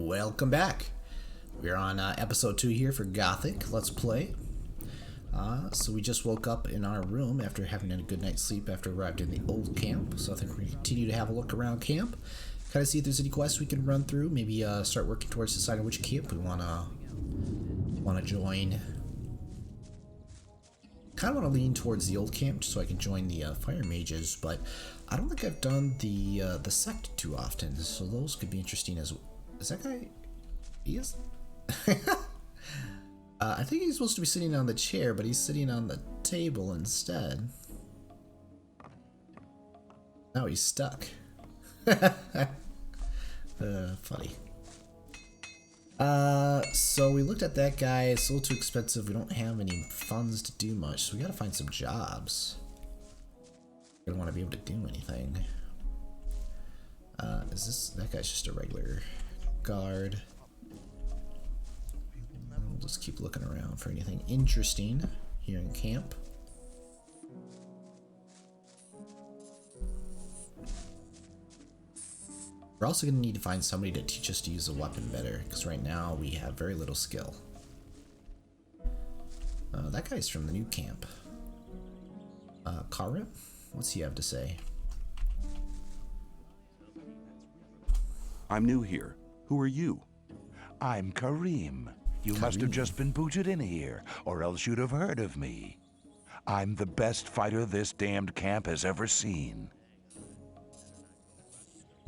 Welcome back. We're on episode 2 here for Gothic. Let's play. So we just woke up in our room after having a good night's sleep after arrived in the old camp. So I think we're going to continue to have a look around camp. Kind of see if there's any quests we can run through. Maybe start working towards deciding which camp we want to join. Kind of want to lean towards the old camp just so I can join the fire mages, but I don't think I've done the sect too often, so those could be interesting as well. Is that guy? He is? I think he's supposed to be sitting on the chair, but he's sitting on the table instead. Now he's stuck. Funny. So we looked at that guy. It's a little too expensive. We don't have any funds to do much, so we gotta find some jobs. We don't want to be able to do anything. That guy's just a regular guard. We'll just keep looking around for anything interesting here in camp. We're also going to need to find somebody to teach us to use a weapon better, because right now we have very little skill. That guy's from the new camp. Karim? What's he have to say? I'm new here. Who are you? I'm Karim. You must have just been booted in here, or else you'd have heard of me. I'm the best fighter this damned camp has ever seen.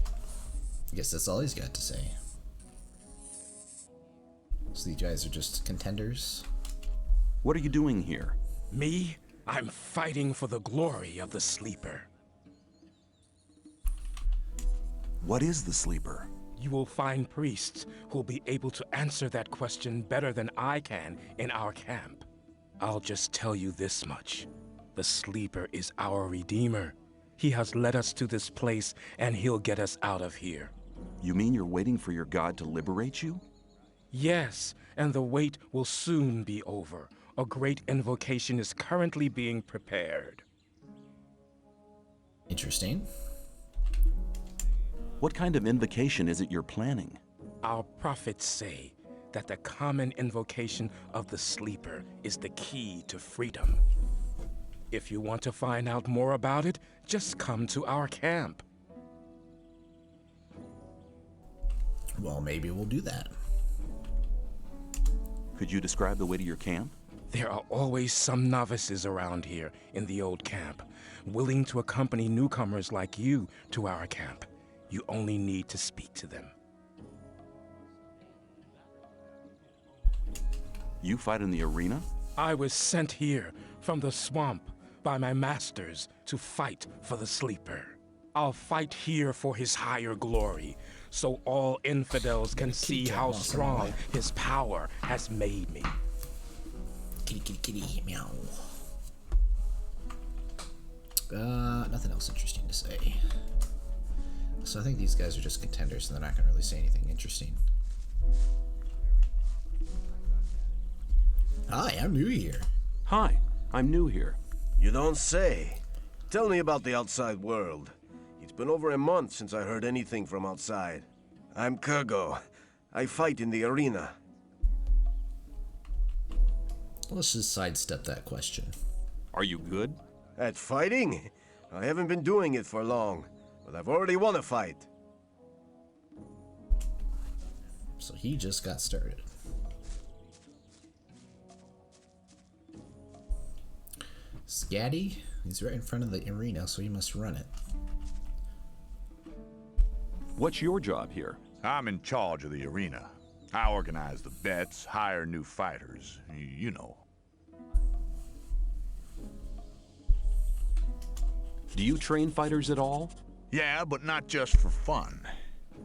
I guess that's all he's got to say. So these guys are just contenders? What are you doing here? Me? I'm fighting for the glory of the Sleeper. What is the Sleeper? You will find priests who will be able to answer that question better than I can in our camp. I'll just tell you this much. The Sleeper is our Redeemer. He has led us to this place, and he'll get us out of here. You mean you're waiting for your god to liberate you? Yes, and the wait will soon be over. A great invocation is currently being prepared. Interesting. What kind of invocation is it you're planning? Our prophets say that the common invocation of the Sleeper is the key to freedom. If you want to find out more about it, just come to our camp. Well, maybe we'll do that. Could you describe the way to your camp? There are always some novices around here in the old camp, willing to accompany newcomers like you to our camp. You only need to speak to them. You fight in the arena? I was sent here from the swamp by my masters to fight for the Sleeper. I'll fight here for his higher glory, so all infidels can see how strong his power has made me. Kitty, kitty, kitty, meow. Nothing else interesting to say. So I think these guys are just contenders, and they're not going to really say anything interesting. Hi, I'm new here. Hi, I'm new here. You don't say. Tell me about the outside world. It's been over a month since I heard anything from outside. I'm Kurgo. I fight in the arena. Let's just sidestep that question. Are you good? At fighting? I haven't been doing it for long, but I've already won a fight. So he just got started. Scatty? He's right in front of the arena, so he must run it. What's your job here? I'm in charge of the arena. I organize the bets, hire new fighters, you know. Do you train fighters at all? Yeah, but not just for fun.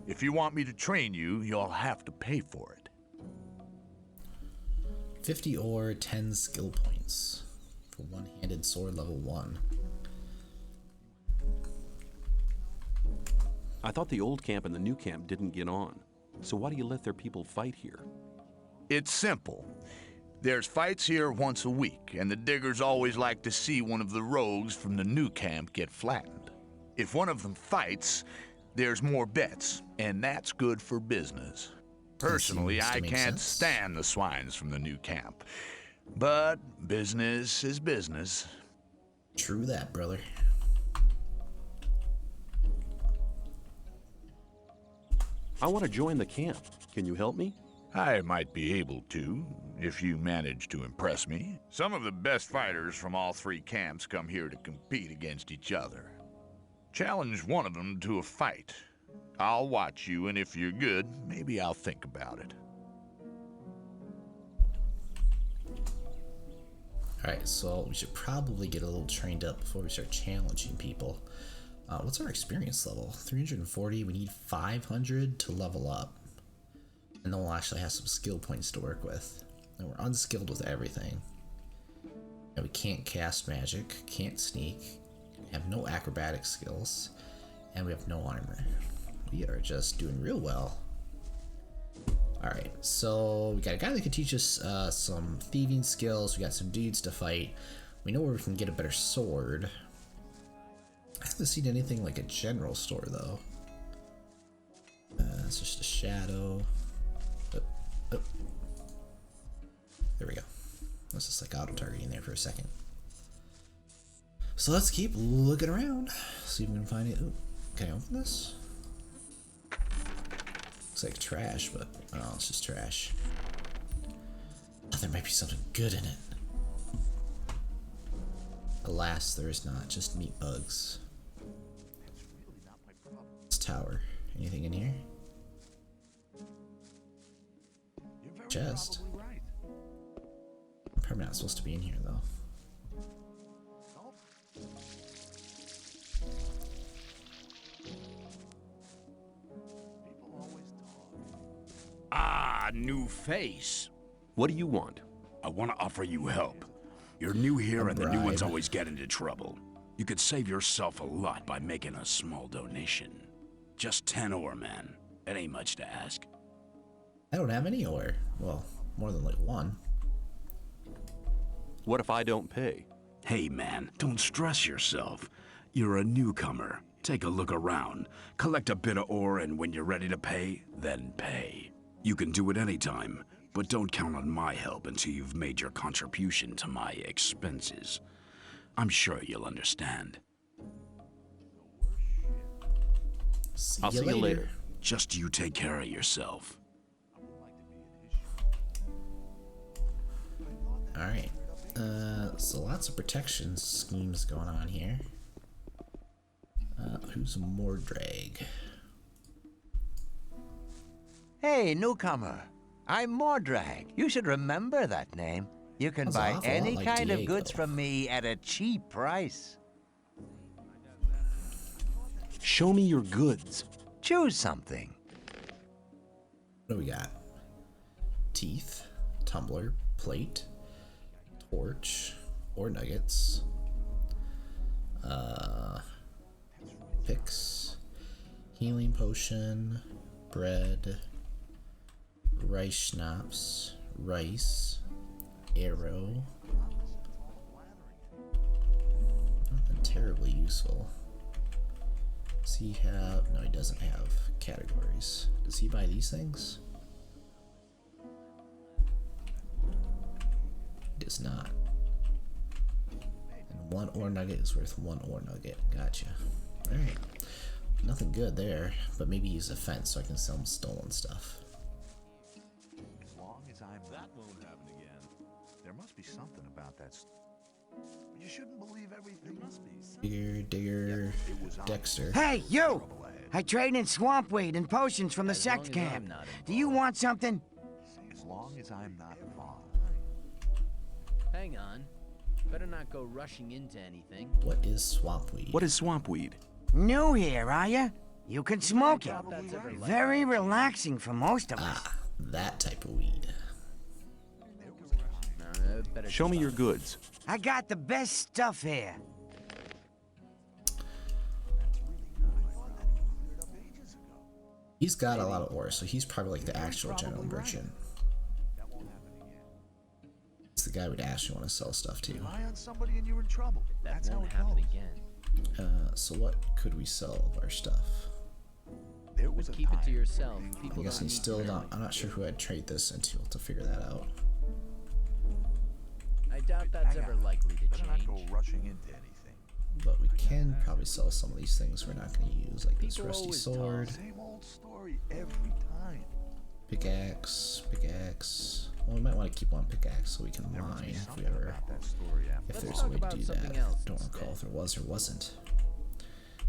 If you want me to train you, you'll have to pay for it. 50 or 10 skill points for one-handed sword level 1. I thought the old camp and the new camp didn't get on. So why do you let their people fight here? It's simple. There's fights here once a week, and the diggers always like to see one of the rogues from the new camp get flattened. If one of them fights, there's more bets, and that's good for business. Personally, seems to I make can't sense. stand the swines from the new camp. But business is business. True that, brother. I want to join the camp. Can you help me? I might be able to, if you manage to impress me. Some of the best fighters from all three camps come here to compete against each other. Challenge one of them to a fight. I'll watch you, and if you're good, maybe I'll think about it. Alright, so we should probably get a little trained up before we start challenging people. What's our experience level? 340. We need 500 to level up. And then we'll actually have some skill points to work with. And we're unskilled with everything. And we can't cast magic, can't sneak, have no acrobatic skills, and we have no armor. We are just doing real well. Alright, so we got a guy that can teach us some thieving skills. We got some dudes to fight. We know where we can get a better sword. I haven't seen anything like a general store though. It's just a shadow. Oh. There we go. That's just like auto targeting there for a second. So let's keep looking around. See if we can find it. Ooh, can I open this? Looks like trash, but oh, it's just trash. Oh, there might be something good in it. Alas, there is not. Just meat bugs. This tower. Anything in here? Chest. I'm probably not supposed to be in here though. Ah, new face. What do you want? I want to offer you help. You're new here and the new ones bribe. always get into trouble. You could save yourself a lot by making a small donation. Just 10 ore, man. It ain't much to ask. I don't have any ore. Well, more than like one. What if I don't pay? Hey, man, don't stress yourself. You're a newcomer. Take a look around. Collect a bit of ore, and when you're ready to pay, then pay. You can do it anytime, but don't count on my help until you've made your contribution to my expenses. I'm sure you'll understand. See I'll see you later. Just you take care of yourself. Alright. So lots of protection schemes going on here. Who's Mordrag? Hey, newcomer. I'm Mordrag. You should remember that name. You can Sounds an buy awful lot any like kind of Diego. goods from me at a cheap price. Show me your goods. Choose something. What do we got? Teeth, tumbler, plate, torch, ore nuggets, picks, healing potion, bread, rice schnapps, rice, arrow. Nothing terribly useful. Does he have... No, he doesn't have categories. Does he buy these things? He does not. And one ore nugget is worth one ore nugget. Gotcha. Alright. Nothing good there, but maybe use a fence so I can sell him stolen stuff. As long as I'm... That won't happen again. There must be something about that. You shouldn't believe everything. There must be something. Digger, Dexter. Hey, you! I trade in swamp weed and potions from the sect camp. Do you want something? As long as I'm not involved. Hang on. Better not go rushing into anything. What is swampweed? What is swampweed? New here, are ya? You can smoke it. Very relaxing for most of us. Ah, that type of weed. Show me your goods. I got the best stuff here. He's got a lot of ore, so he's probably like the actual general merchant. It's the guy we'd actually want to sell stuff to. Rely on somebody and you're in trouble. That won't happen again. So what could we sell of our stuff? But keep it to yourself. People I guess don't I'm need still to know. not. I'm not sure who I'd trade this into to figure that out. I doubt that's ever likely to Better not change. go rushing into anything. But we can probably sell some of these things we're not going to use, like this People rusty always sword, Same old story every time. pickaxe. Well, we might want to keep one pickaxe so we can mine if we ever, That story after. if Let's there's a talk way to about do that. something else Don't recall instead. if there was or wasn't.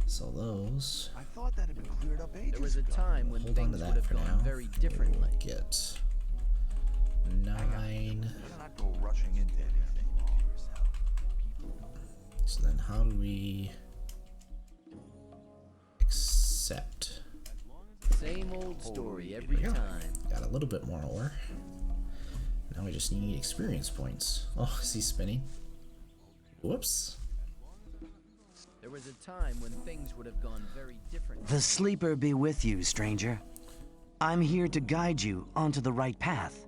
Sell those. I thought that had been cleared up ages There was a ago. time when Hold on to things would that have for gone now. very We differently. will get 9. Better not go rushing into anything. So then how do we accept? Same old story every Yeah. time. Got a little bit more ore. Now we just need experience points. Oh, is he spinning? Whoops. There was a time when things would have gone very differently. The sleeper be with you, stranger. I'm here to guide you onto the right path.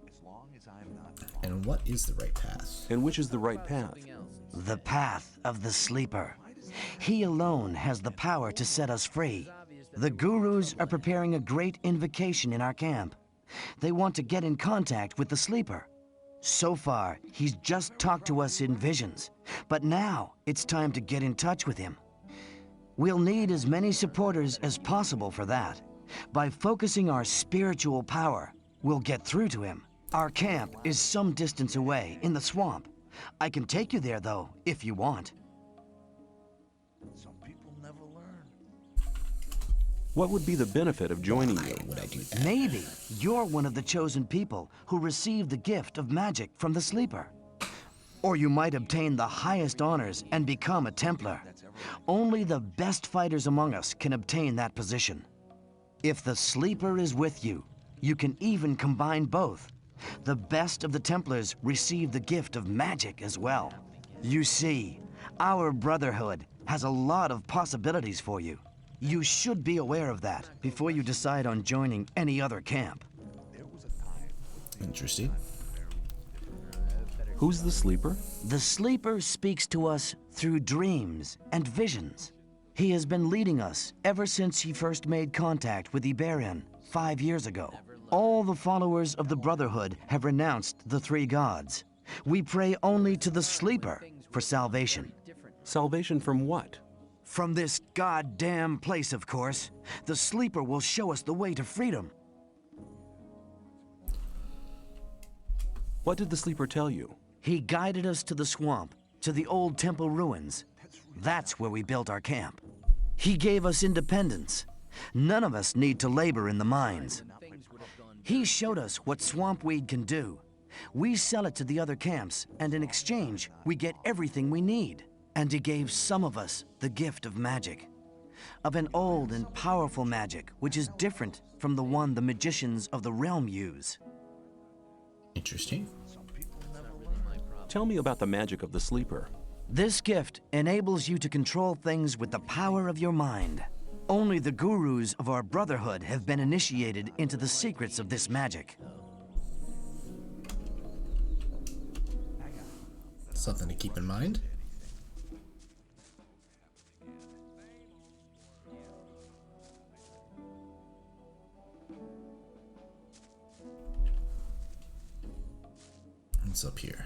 As long as I'm not And what is the right path? And which is the right path? Something else. The path of the sleeper. He alone has the power to set us free. The gurus are preparing a great invocation in our camp. They want to get in contact with the sleeper. So far, he's just talked to us in visions, but now it's time to get in touch with him. We'll need as many supporters as possible for that. By focusing our spiritual power, we'll get through to him. Our camp is some distance away in the swamp. I can take you there, though, if you want. some people never learn. What would be the benefit of joining you? Would I do that? Maybe you're one of the chosen people who received the gift of magic from the sleeper. Or you might obtain the highest honors and become a Templar. Only the best fighters among us can obtain that position. If the sleeper is with you, you can even combine both. The best of the Templars receive the gift of magic as well. You see, our brotherhood has a lot of possibilities for you. You should be aware of that before you decide on joining any other camp. Interesting. Who's the sleeper? The sleeper speaks to us through dreams and visions. He has been leading us ever since he first made contact with Iberian 5 years ago. All the followers of the Brotherhood have renounced the three gods. We pray only to the sleeper for salvation. Salvation from what? From this goddamn place, of course. The sleeper will show us the way to freedom. What did the sleeper tell you? He guided us to the swamp, to the old temple ruins. That's where we built our camp. He gave us independence. None of us need to labor in the mines. He showed us what swamp weed can do. We sell it to the other camps, and in exchange, we get everything we need. And he gave some of us the gift of magic. Of an old and powerful magic, which is different from the one the magicians of the realm use. Interesting. Tell me about the magic of the sleeper. This gift enables you to control things with the power of your mind. Only the gurus of our brotherhood have been initiated into the secrets of this magic. Something to keep in mind. What's up here?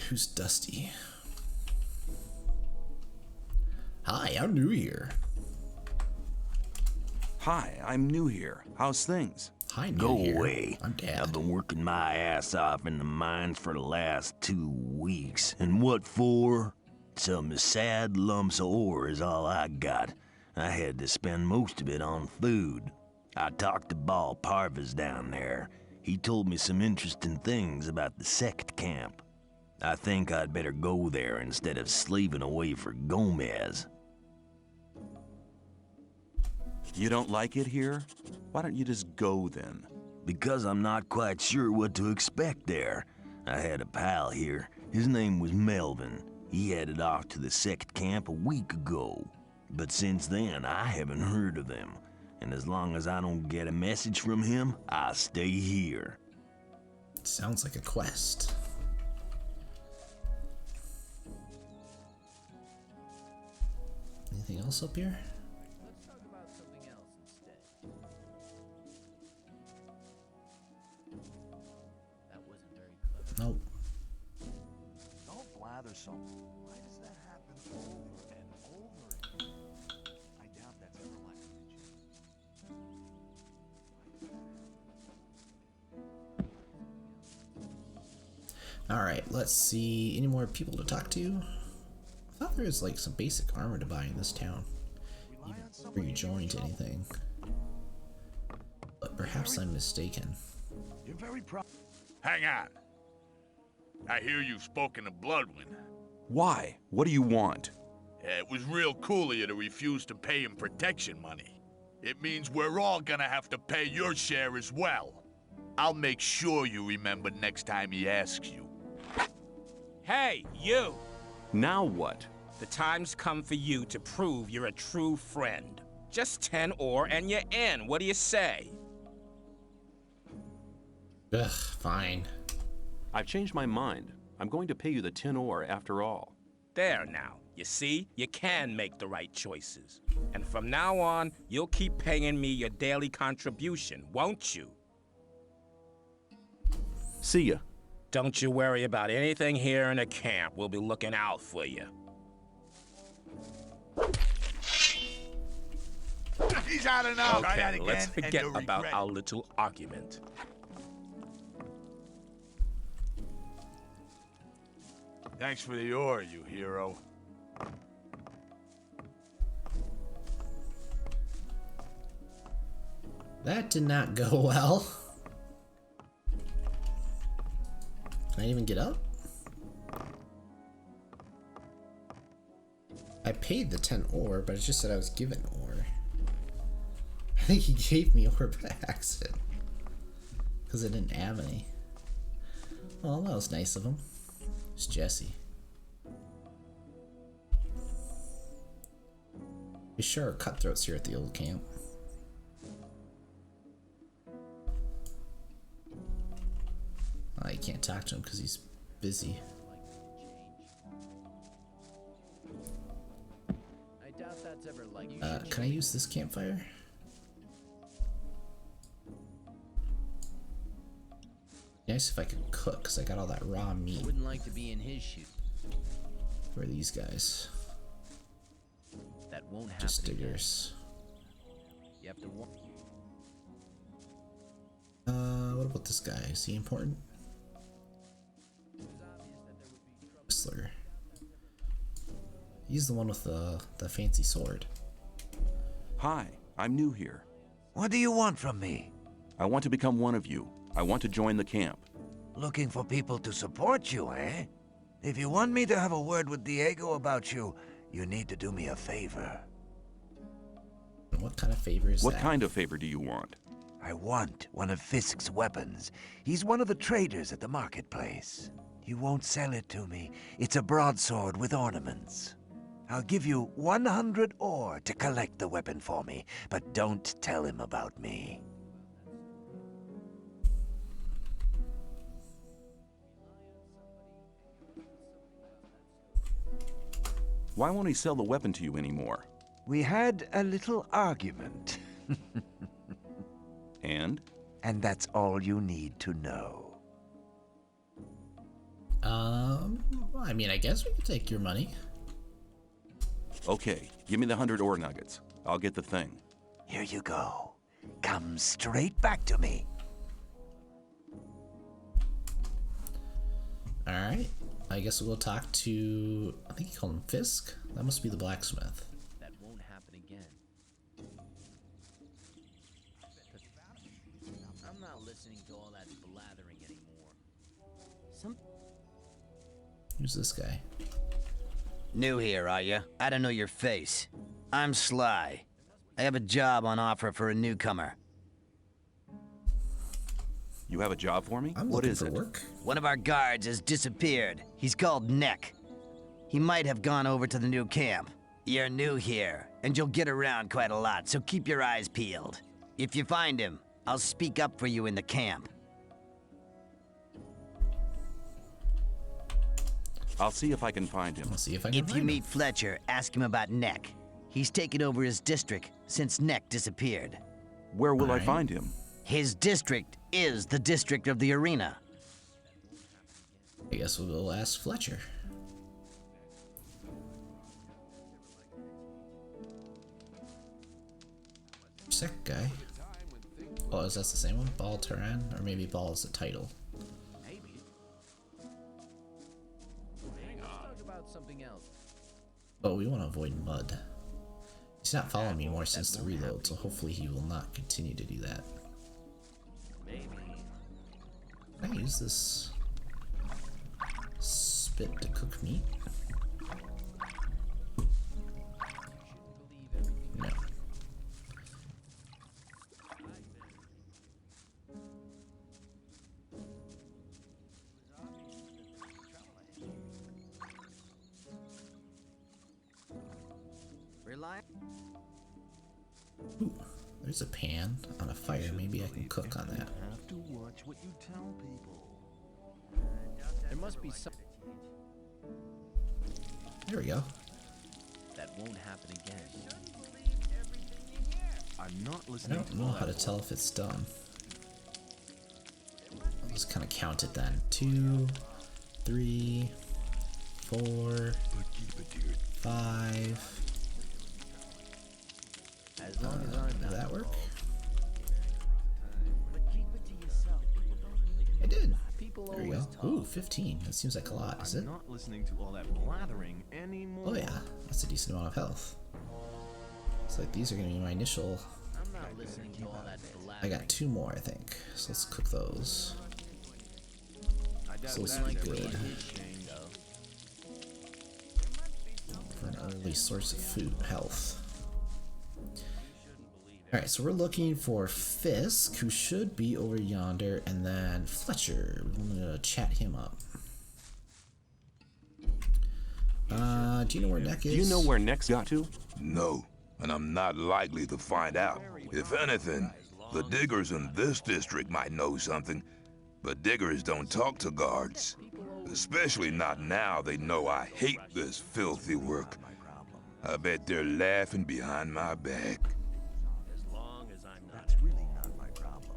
Who's Dusty? Hi, I'm new here. Hi, I'm new here. How's things? Hi, new Go here. away. I'm Dad. I've been working my ass off in the mines for the last 2 weeks. And what for? Some sad lumps of ore is all I got. I had to spend most of it on food. I talked to Ball Parvis down there. He told me some interesting things about the sect camp. I think I'd better go there instead of slaving away for Gomez. You don't like it here? Why don't you just go then? Because I'm not quite sure what to expect there. I had a pal here. His name was Melvin. He headed off to the sect camp a week ago. But since then, I haven't heard of him. And as long as I don't get a message from him, I'll stay here. Sounds like a quest. Anything else up here? some. Why does that happen over and over again? I doubt that's ever likely to change. Alright, let's see. Any more people to talk to? I thought there was like some basic armor to buy in this town. Even before you joined anything. But perhaps I'm mistaken. You're very proud. Hang on. I hear you've spoken to Bloodwind. Why? What do you want? It was real cool of you to refuse to pay him protection money. It means we're all gonna have to pay your share as well. I'll make sure you remember next time he asks you. Hey, you! Now what? The time's come for you to prove you're a true friend. Just 10 ore and you're in. What do you say? Ugh, fine. I've changed my mind. I'm going to pay you the 10 ore after all. There now. You see, you can make the right choices. And from now on, you'll keep paying me your daily contribution, won't you? See ya. Don't you worry about anything here in the camp. We'll be looking out for you. He's had enough. Try that Okay, again, let's and forget you'll about regret our it. little argument. Thanks for the ore, you hero. That did not go well. Can I even get up? I paid the 10 ore, but it just said I was given ore. I think he gave me ore by accident. Because I didn't have any. Well, that was nice of him. It's Jesse. We sure are cutthroats here at the old camp. I can't talk to him because he's busy. I doubt that's ever like you. Can I use this campfire? Nice if I could cook, because I got all that raw meat. I wouldn't like to be in his shoes. Where are these guys? That won't happen. Just again. diggers. You have to warn. What about this guy? Is he important? Whistler. He's the one with the fancy sword. Hi, I'm new here. What do you want from me? I want to become one of you. I want to join the camp. Looking for people to support you, eh? If you want me to have a word with Diego about you, you need to do me a favor. What kind of favor is What that? kind of favor do you want? I want one of Fisk's weapons. He's one of the traders at the marketplace. You won't sell it to me. It's a broadsword with ornaments. I'll give you 100 ore to collect the weapon for me, but don't tell him about me. Why won't he sell the weapon to you anymore? We had a little argument. And? And that's all you need to know. I mean, I guess we could take your money. Okay, give me the 100 ore nuggets. I'll get the thing. Here you go. Come straight back to me. Alright. I guess we'll go talk to, I think he called him Fisk? That must be the blacksmith. That won't happen again. I'm not listening to all that blathering anymore. Who's this guy? New here, are you? I don't know your face. I'm Sly. I have a job on offer for a newcomer. You have a job for me? I'm What looking is for it? work. One of our guards has disappeared. He's called Neck. He might have gone over to the new camp. You're new here, and you'll get around quite a lot, so keep your eyes peeled. If you find him, I'll speak up for you in the camp. I'll see if I can find him. I'll see if I can If find you him. meet Fletcher, ask him about Neck. He's taken over his district since Neck disappeared. Where will I Alright. find him? His district is the district of the arena. I guess we'll go ask Fletcher. Sick guy. Oh, is that the same one? Ball Turan? Or maybe Ball is the title. Maybe. Let's talk about something else. But we want to avoid mud. He's not following me more since the reload, so hopefully he will not continue to do that. Maybe. Can I use this spit to cook meat? No. Ooh, there's a pan on a fire. Maybe I can cook on that. Have to watch what you tell people. There must be some There we go. that won't happen again. I'm not I listening don't know how to tell if it's done. I'll just kind of count it then. 2, 3, 4, 5. As long as I'm Did not that work? I did. People There we go. always talk. Ooh, 15. That seems like a lot, is it? I'm not listening to all that blathering anymore. Oh yeah, that's a decent amount of health. It's like these are gonna be my initial. I'm not listening to all that I blathering. got 2 more, I think. So let's cook those. So this will be good for an early source of food, health. Alright, so we're looking for Fisk, who should be over yonder, and then Fletcher. We're gonna chat him up. Do you know where Neck is? Do you know where Neck's got to? No, and I'm not likely to find out. If anything, the diggers in this district might know something, but diggers don't talk to guards. Especially not now they know I hate this filthy work. I bet they're laughing behind my back. That's really not my problem.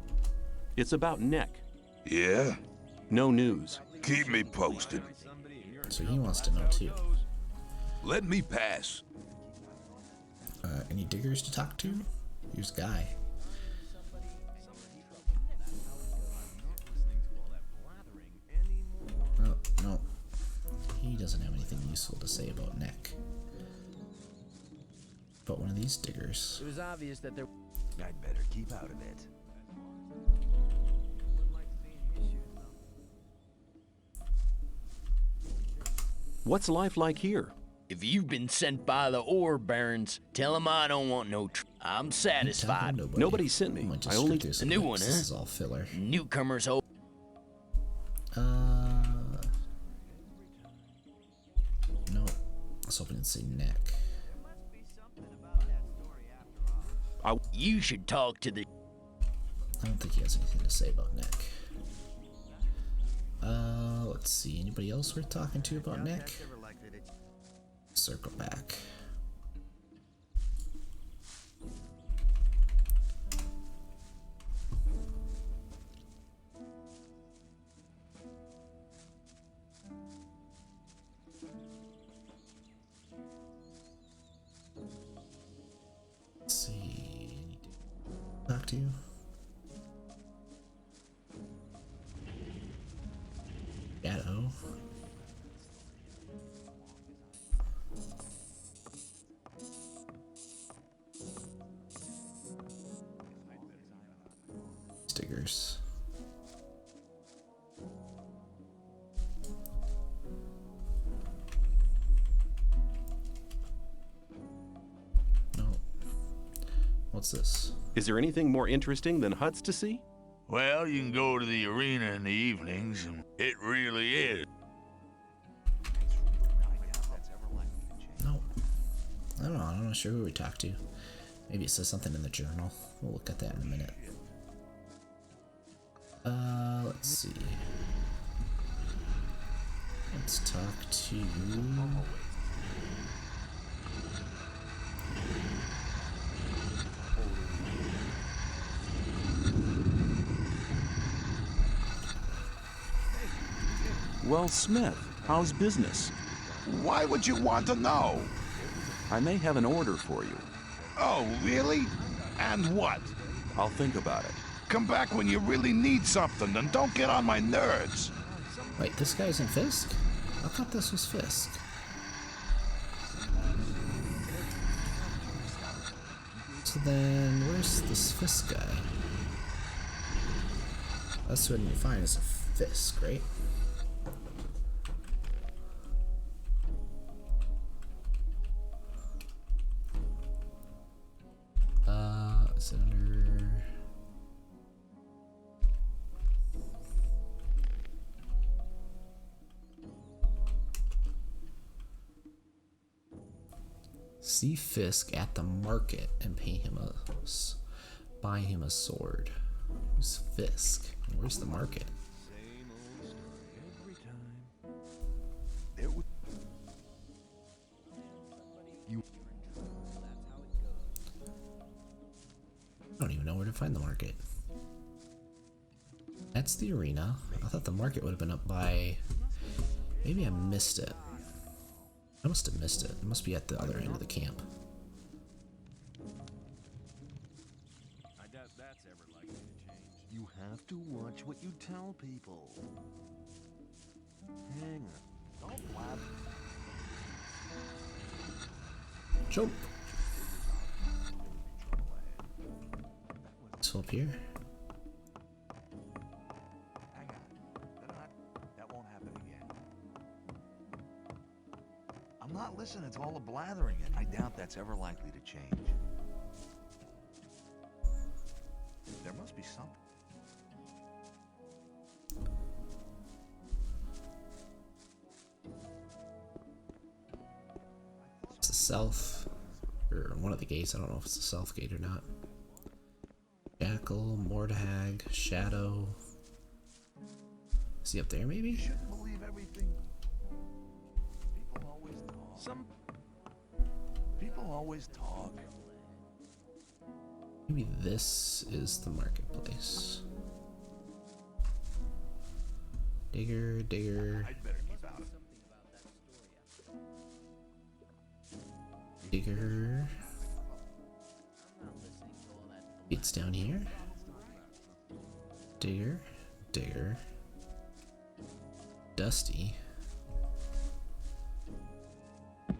It's about Neck. Yeah? No news. Keep me posted. So he wants to know too. Let me pass. Any diggers to talk to? Here's Guy. Oh, no. He doesn't have anything useful to say about Neck. But one of these diggers. It was obvious that there. I'd better keep out of it. What's life like here? If you've been sent by the ore barons, tell them I don't want no. I'm satisfied. Nobody sent me. I only. A new one, This huh? is all filler. Newcomers. No. I was hoping it'd say Neck. You should talk to the. I don't think he has anything to say about Neck. Let's see. Anybody else worth talking to about Neck? Circle back. Let's see. Talk to you. Shadow. Stickers. No. What's this? Is there anything more interesting than huts to see? Well, you can go to the arena in the evenings, and it really is. No. I don't know. I'm not sure who we talked to. Maybe it says something in the journal. We'll look at that in a minute. Let's see. Let's talk to... Well, Smith, how's business? Why would you want to know? I may have an order for you. Oh, really? And what? I'll think about it. Come back when you really need something, and don't get on my nerves. Wait, this guy's in Fisk? I thought this was Fisk. So then, where's this Fisk guy? That's what you find is a Fisk, right? Is it under... See Fisk at the market and pay him buy him a sword. Who's Fisk? Where's the market? I don't even know where to find the market. That's the arena. I thought the market would have been up by... Maybe I missed it. I must have missed it. It must be at the other end of the camp. I doubt that's ever likely to change. You have to watch what you tell people. Hang on. Don't blab. Jump. So up here. Hang on. That won't happen again. I'm not listening to all the blathering. I doubt that's ever likely to change. There must be something. It's the south, or one of the gates. I don't know if it's the south gate or not. Jackal, Mordhag, Shadow. Is he up there maybe? You shouldn't believe everything. People always talk. People always talk. Maybe this is the marketplace. Digger, digger. I'd better keep out of it. Digger. It's down here. Digger, digger. Dusty. I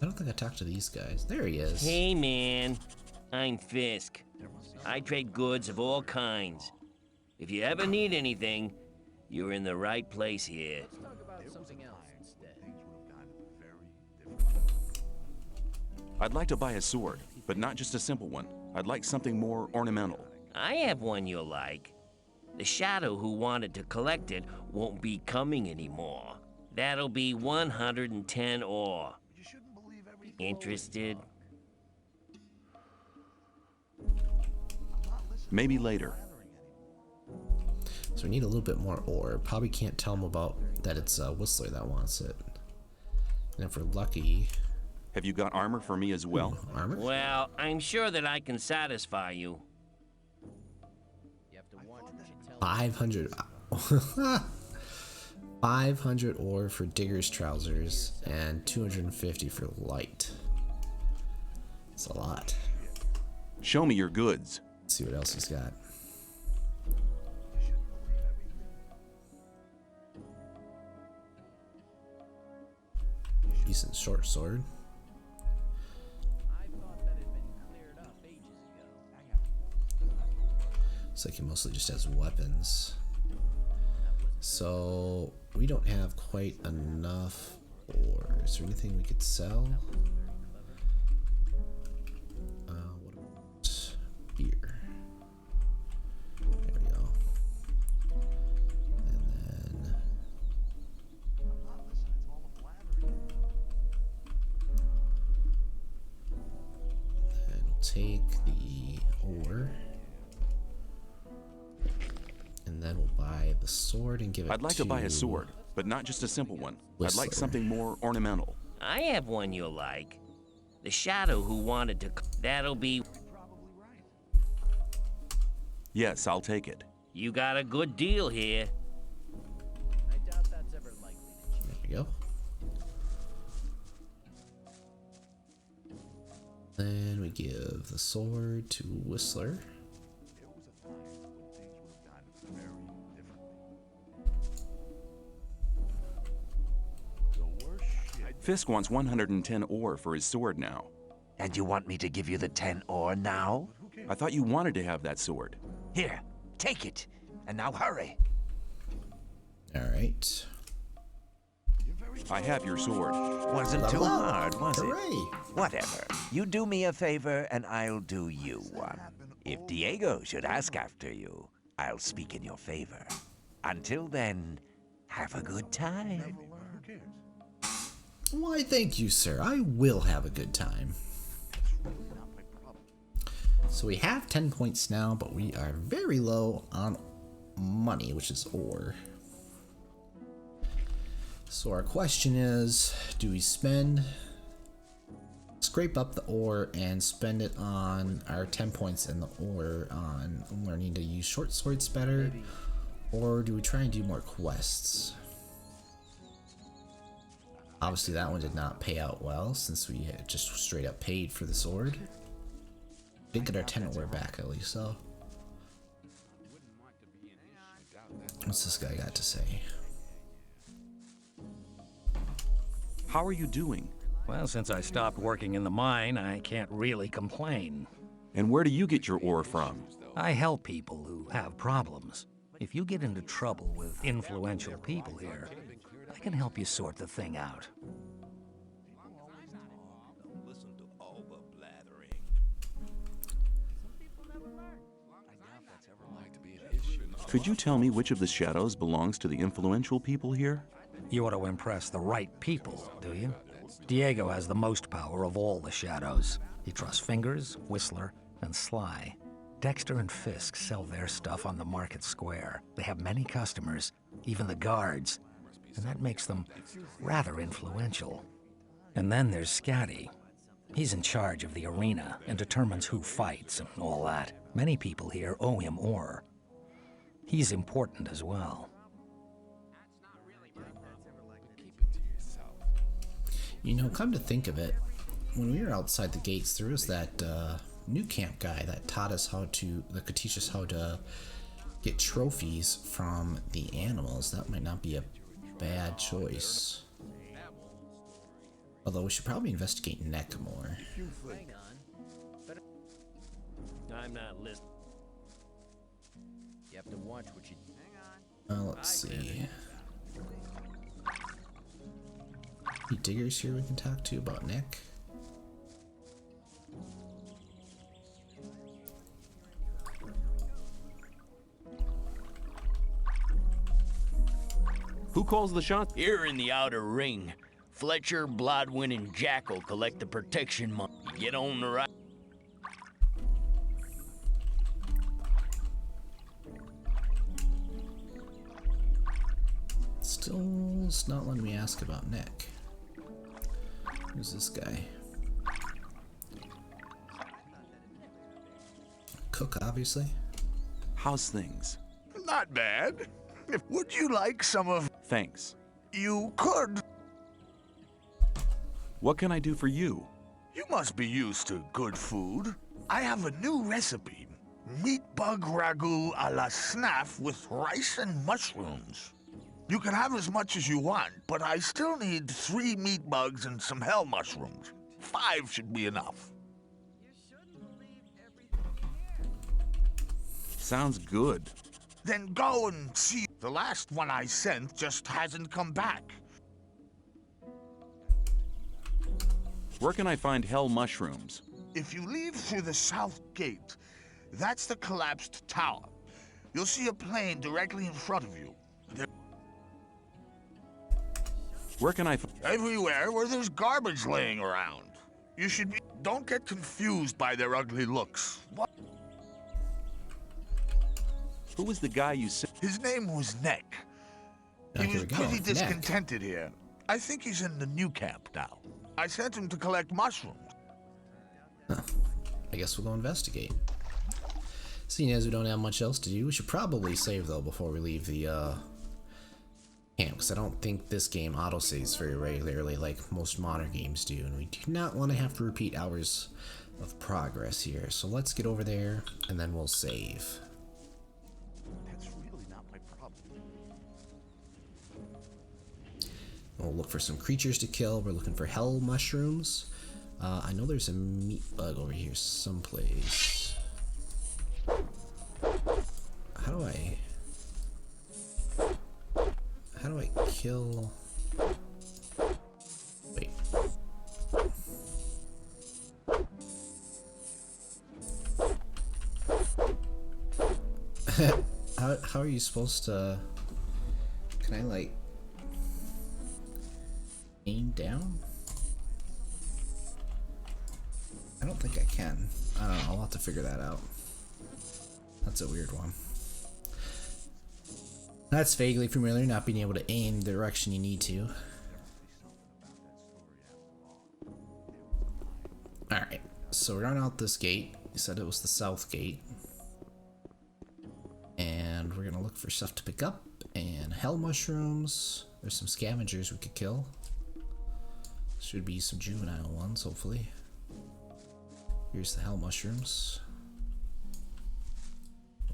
don't think I talked to these guys. There he is. Hey, man. I'm Fisk. I trade goods of all kinds. If you ever need anything, you're in the right place here. I'd like to buy a sword, but not just a simple one. I'd like something more ornamental. I have one you'll like. The Shadow who wanted to collect it won't be coming anymore. That'll be 110 ore. Interested? Maybe later. So we need a little bit more ore. Probably can't tell him about that it's Whistler that wants it. And if we're lucky... Have you got armor for me as well? Armor? Well, I'm sure that I can satisfy you. 500. 500 ore for Digger's trousers and 250 for light. It's a lot. Show me your goods. Let's see what else he's got. Decent short sword. Looks like he mostly just has weapons. So we don't have quite enough ore. Is there anything we could sell? What about beer? There we go. And then we'll take the ore. And then we'll buy the sword and give it to... I'd like to buy a sword, but not just a simple one. Whistler. I'd like something more ornamental. I have one you'll like. The Shadow who wanted to... That'll be... Yes, I'll take it. You got a good deal here. I doubt that's ever likely to change. There we go. Then we give the sword to Whistler. Fisk wants 110 ore for his sword now. And you want me to give you the 10 ore now? I thought you wanted to have that sword. Here, take it. And now hurry. Alright. I have your sword. Wasn't too hard, was it? Hooray! Whatever. You do me a favor, and I'll do you one. If Diego should ask after you, I'll speak in your favor. Until then, have a good time. Why, thank you, sir. I will have a good time. So we have 10 points now, but we are very low on money, which is ore. So our question is, do we scrape up the ore and spend it on our 10 points in the ore on learning to use short swords better, or do we try and do more quests? Obviously that one did not pay out well since we had just straight up paid for the sword. Did get our 10 ore back at least, so. What's this guy got to say? How are you doing? Well, since I stopped working in the mine, I can't really complain. And where do you get your ore from? I help people who have problems. If you get into trouble with influential people here, I can help you sort the thing out. Could you tell me which of the shadows belongs to the influential people here? You ought to impress the right people, do you? Diego has the most power of all the shadows. He trusts Fingers, Whistler, and Sly. Dexter and Fisk sell their stuff on the market square. They have many customers, even the guards, and that makes them rather influential. And then there's Scatty. He's in charge of the arena and determines who fights and all that. Many people here owe him ore. He's important as well. You know, come to think of it, when we were outside the gates, there was that new camp guy that could teach us how to get trophies from the animals. That might not be a bad choice. Although we should probably investigate Neck more. Hang on. I'm not listening. You have to watch what you... Let's see. Any diggers here we can talk to about Nick? Who calls the shots? Here in the outer ring, Fletcher, Blodwin, and Jackal collect the protection money. Get on the right. Still, it's not letting me ask about Nick. Who's this guy? Cook, obviously. How's things? Not bad. Would you like some of... Thanks. You could. What can I do for you? You must be used to good food. I have a new recipe. Meat bug ragu a la snaff with rice and mushrooms. You can have as much as you want, but I still need 3 meat bugs and some hell mushrooms. 5 should be enough. Sounds good. Then go and see. The last one I sent just hasn't come back. Where can I find hell mushrooms? If you leave through the south gate, that's the collapsed tower. You'll see a plane directly in front of you. Where can I Everywhere where there's garbage laying around. You should be... Don't get confused by their ugly looks. What? Who was the guy you sent? His name was Neck. He was pretty discontented here. I think he's in the new camp now. I sent him to collect mushrooms. Huh. I guess we'll go investigate. Seeing as we don't have much else to do, we should probably save though before we leave the camp, because I don't think this game autosaves very regularly like most modern games do, and we do not want to have to repeat hours of progress here. So let's get over there and then we'll save. That's really not my problem. We'll look for some creatures to kill. We're looking for hell mushrooms. I know there's a meat bug over here someplace. How do I kill? Wait. How are you supposed to? Can I like aim down? I don't think I can. I don't know. I'll have to figure that out. That's a weird one. That's vaguely familiar, not being able to aim the direction you need to. Alright, so we're on out this gate. You said it was the south gate. And we're gonna look for stuff to pick up. And hell mushrooms. There's some scavengers we could kill. Should be some juvenile ones, hopefully. Here's the hell mushrooms.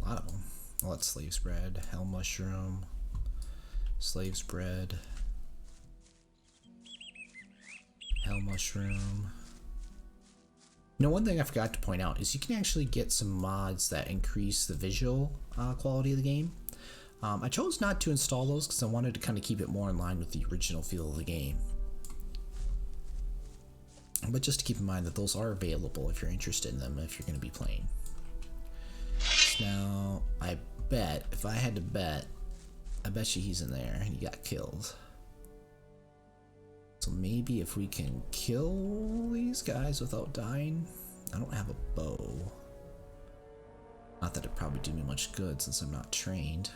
A lot of them. Well, that's slave's bread, hell mushroom, slave's bread, hell mushroom. You know, one thing I forgot to point out is you can actually get some mods that increase the visual quality of the game. I chose not to install those because I wanted to kind of keep it more in line with the original feel of the game. But just to keep in mind that those are available if you're interested in them, if you're going to be playing. Now, I bet, if I had to bet, I bet you he's in there and he got killed. So maybe if we can kill these guys without dying. I don't have a bow. Not that it'd probably do me much good since I'm not trained.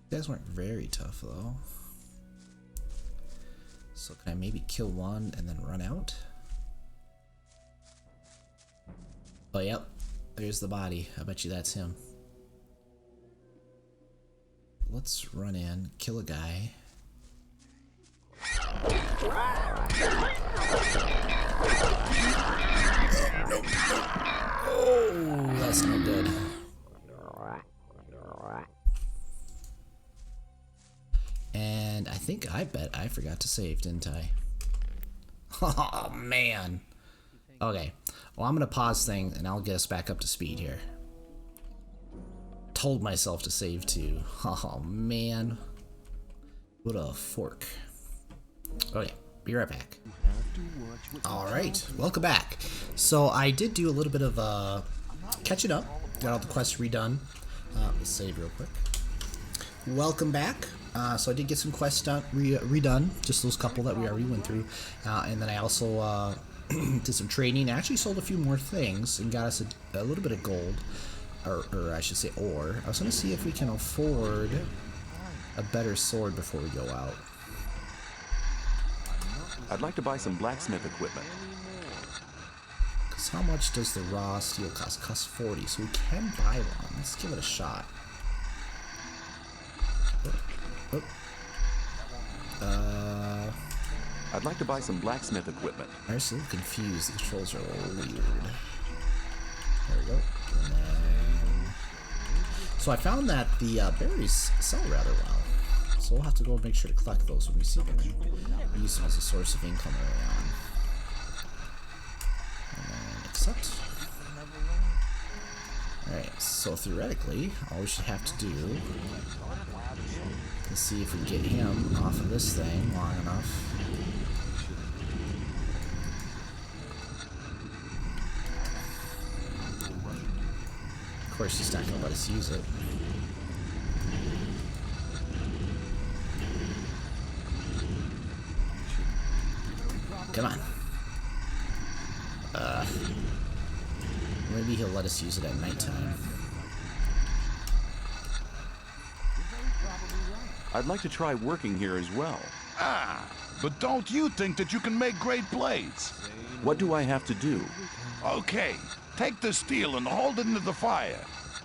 These guys weren't very tough though. So can I maybe kill one and then run out? Oh, yep. There's the body. I bet you that's him. Let's run in, kill a guy. Nope. Oh, that's no good. And I think I forgot to save, didn't I? Oh, man. Okay. Well, I'm going to pause things and I'll get us back up to speed here. Told myself to save too. Oh, man. What a fork. Okay. Be right back. Alright. Welcome back. So I did do a little bit of catching up. Got all the quests redone. Let's save real quick. Welcome back. So I did get some quests done, redone, just those couple that we already went through, and then I also did some trading. I actually sold a few more things and got us a little bit of gold, or I should say ore. I was going to see if we can afford a better sword before we go out. I'd like to buy some blacksmith equipment. Because how much does the raw steel cost? Costs 40, so we can buy one. Let's give it a shot. I'd like to buy some blacksmith equipment. I'm just a little confused. The controls are a little weird. There we go. And then... So I found that the berries sell rather well. So we'll have to go make sure to collect those when we see them. Use them as a source of income early on. And then accept. Alright, so theoretically, all we should have to do is see if we can get him off of this thing long enough. Of course, he's not going to let us use it. Come on. Maybe he'll let us use it at nighttime. I'd like to try working here as well. Ah, but don't you think that you can make great blades? What do I have to do? Okay, take the steel and hold it into the fire.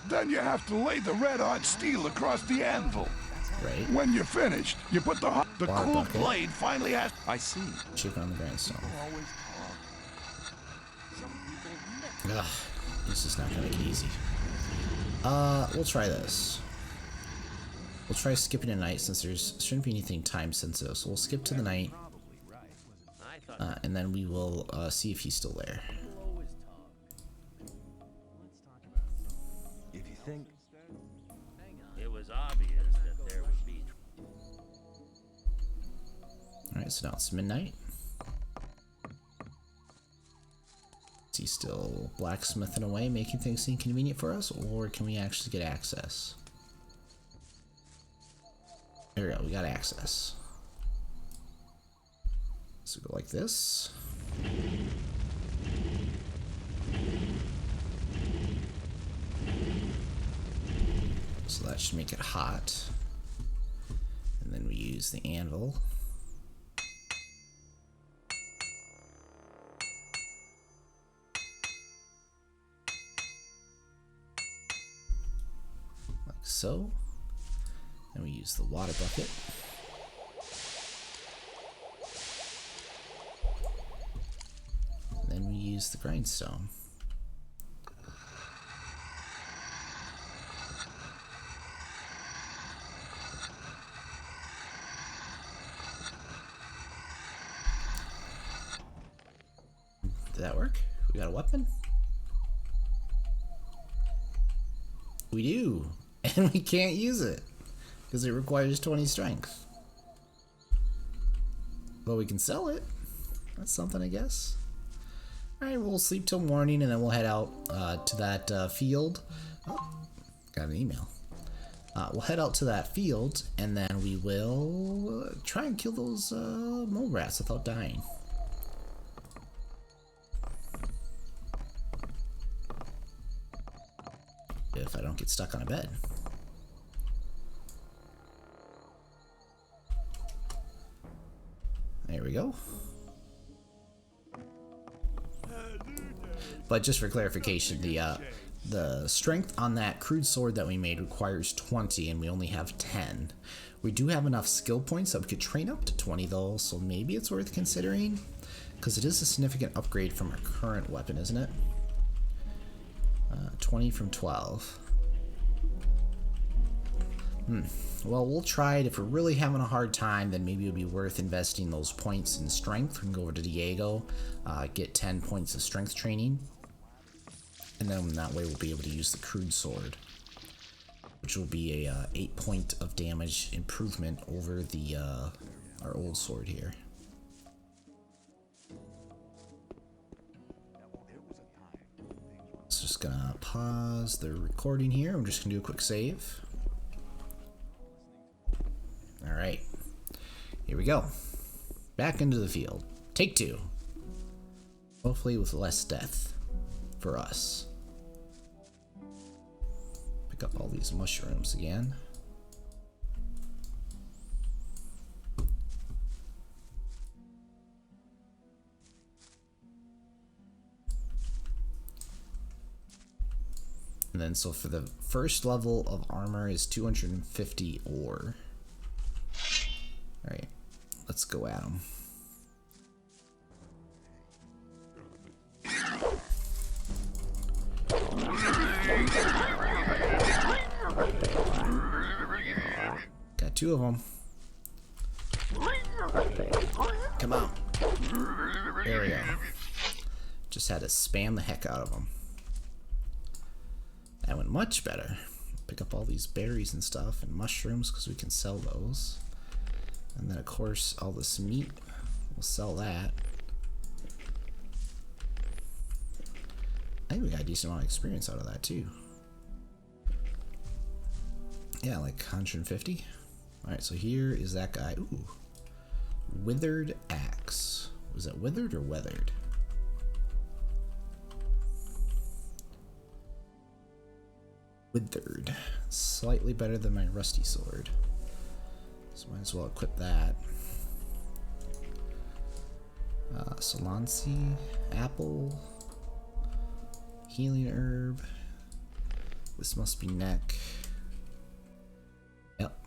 Then you have to lay the red-hot steel across the anvil. Right. When you're finished, you put the cool bucket. blade finally has... I see. Chip on the grindstone. Ugh, this is not gonna make it easy. We'll try this. We'll try skipping a night since there's shouldn't be anything time sensitive. So we'll skip to the night, and then we will see if he's still there. If you think it was obvious that there would be. All right, so now it's midnight. Is he still blacksmithing away, making things inconvenient for us, or can we actually get access? There we go, we got access. So go like this. So that should make it hot. And then we use the anvil. Like so. And we use the water bucket. And then we use the grindstone. Did that work? We got a weapon? We do! And we can't use it because it requires 20 strength. But we can sell it. That's something, I guess. Alright, we'll sleep till morning and then we'll head out to that field. Oh, got an email. We'll head out to that field and then we will try and kill those mole rats without dying. If I don't get stuck on a bed. There we go. But just for clarification, the strength on that crude sword that we made requires 20 and we only have 10. We do have enough skill points that we could train up to 20 though, so maybe it's worth considering because it is a significant upgrade from our current weapon, isn't it? 20 from 12. Well, we'll try it. If we're really having a hard time, then maybe it would be worth investing those points in strength. We can go over to Diego, get 10 points of strength training, and then that way we'll be able to use the crude sword, which will be a 8 point of damage improvement over the our old sword here. So just gonna pause the recording here. I'm just gonna do a quick save. Alright, here we go. Back into the field. Take 2. Hopefully with less death for us. Pick up all these mushrooms again. And then so for the first level of armor is 250 ore. Alright, let's go at him. Got 2 of them. Come on. There we go. Just had to spam the heck out of them. That went much better. Pick up all these berries and stuff and mushrooms because we can sell those. And then of course all this meat, we'll sell that. I think we got a decent amount of experience out of that too. Yeah, like 150. Alright, so here is that guy. Ooh. Withered axe. Was that withered or weathered? Withered. Slightly better than my rusty sword. So might as well equip that. Solansi, apple, healing herb. This must be neck. Yep.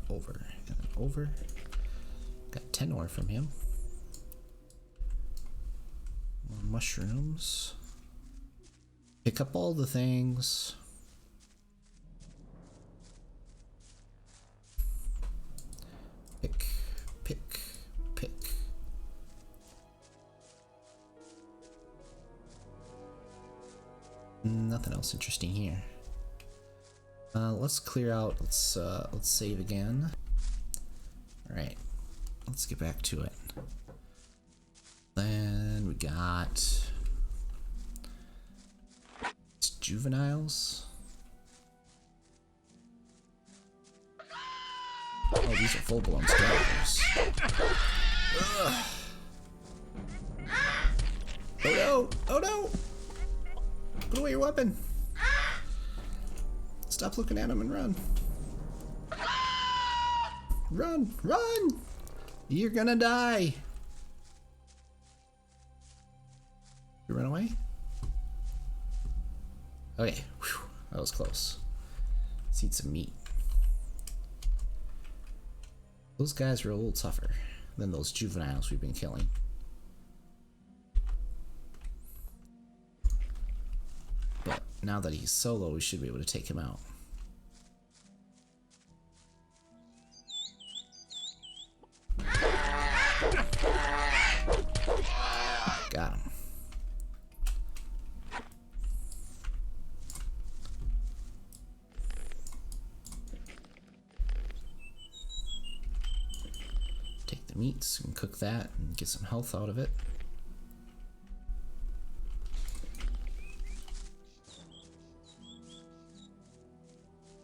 Over and over. Got 10 ore from him. mushrooms. Pick up all the things. Pick. Nothing else interesting here. Let's clear out. Let's save again. All right, let's get back to it. Then we got juveniles. Oh, these are full-blown skeletons. Ugh. Oh no! Oh no! Put away your weapon! Stop looking at him and run. Run! Run! You're gonna die! You run away? Okay, whew, that was close. Let's eat some meat. Those guys are a little tougher than those juveniles we've been killing. But now that he's solo, we should be able to take him out. Got him. Take the meats and cook that and get some health out of it.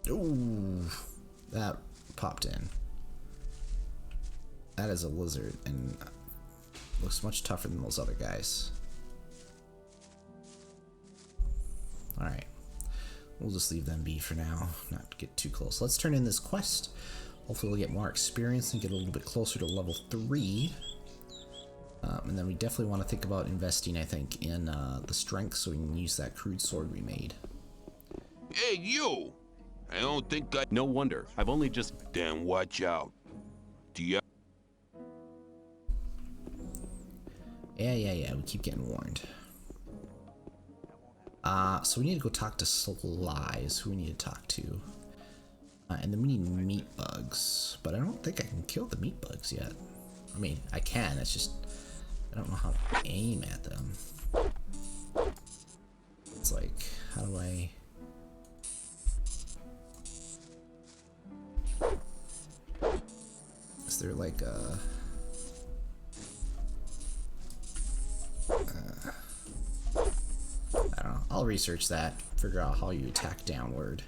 Ooh, that popped in. That is a lizard and looks much tougher than those other guys. Alright, we'll just leave them be for now, not get too close. Let's turn in this quest. Hopefully we'll get more experience and get a little bit closer to level 3. And then we definitely want to think about investing, I think, in the strength so we can use that crude sword we made. Hey, you! I don't think I... No wonder. I've only just... Then watch out. Do you... Yeah, we keep getting warned. So we need to go talk to Sly, is who we need to talk to. And then we need meat bugs, but I don't think I can kill the meat bugs yet. I mean, I can, it's just, I don't know how to aim at them. It's like, how do I... Is there like a... I don't know. I'll research that, figure out how you attack downward.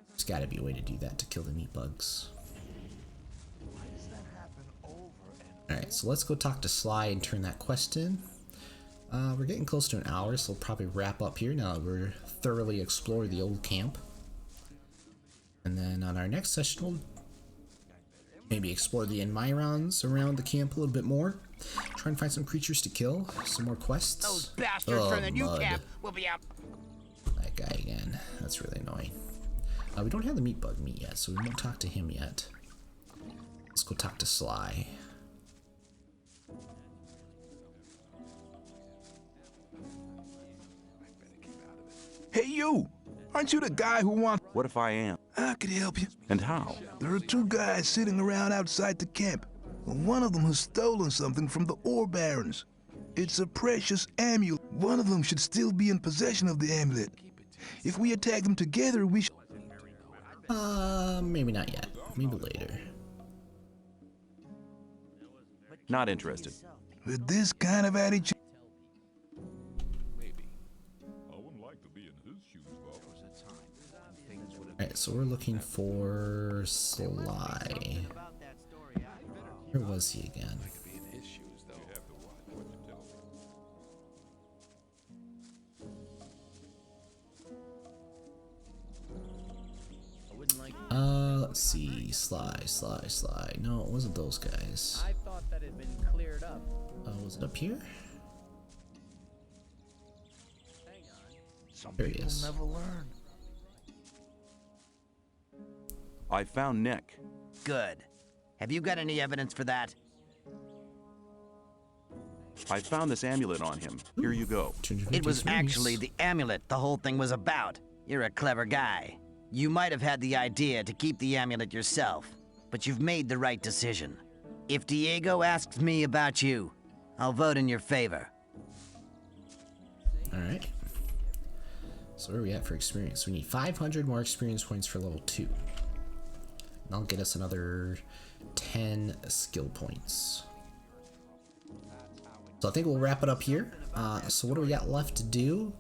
There's gotta be a way to do that to kill the meat bugs. Alright, so let's go talk to Sly and turn that quest in. We're getting close to an hour, so we'll probably wrap up here now that we're thoroughly explored the old camp. And then on our next session, we'll maybe explore the environs around the camp a little bit more. Try and find some creatures to kill, some more quests. Those bastards from the new mud. camp will be out. That guy again. That's really annoying. We don't have the meat bug meat yet, so we won't talk to him yet. Let's go talk to Sly. Hey, you! Aren't you the guy who wants... What if I am? I could help you. And how? There are 2 guys sitting around outside the camp. One of them has stolen something from the ore barons. It's a precious amulet. One of them should still be in possession of the amulet. If we attack them together, we maybe not yet. Maybe later. Not interested. With this kind of attitude... Alright, so we're looking for Sly. Where was he again? Let's see. Sly. No, it wasn't those guys. I thought that had been cleared up. Was it up here? Some There he people is. never learn. I found Nick. Good. Have you got any evidence for that? I found this amulet on him. Here you go. It was actually the amulet the whole thing was about. You're a clever guy. You might have had the idea to keep the amulet yourself, but you've made the right decision. If Diego asks me about you, I'll vote in your favor. Alright. So where are we at for experience? We need 500 more experience points for level 2. That'll get us another 10 skill points. So I think we'll wrap it up here. So what do we got left to do?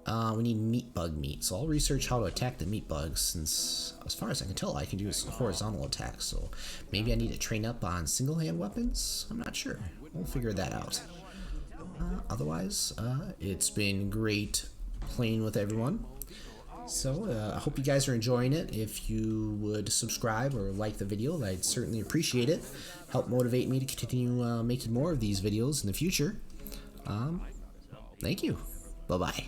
We need meat bug meat. So I'll research how to attack the meat bugs, since as far as I can tell I can do a horizontal attack. So maybe I need to train up on single hand weapons? I'm not sure. We'll figure that out. Otherwise, it's been great playing with everyone. So I hope you guys are enjoying it. If you would subscribe or like the video, I'd certainly appreciate it. Help motivate me to continue making more of these videos in the future. Thank you. Bye-bye.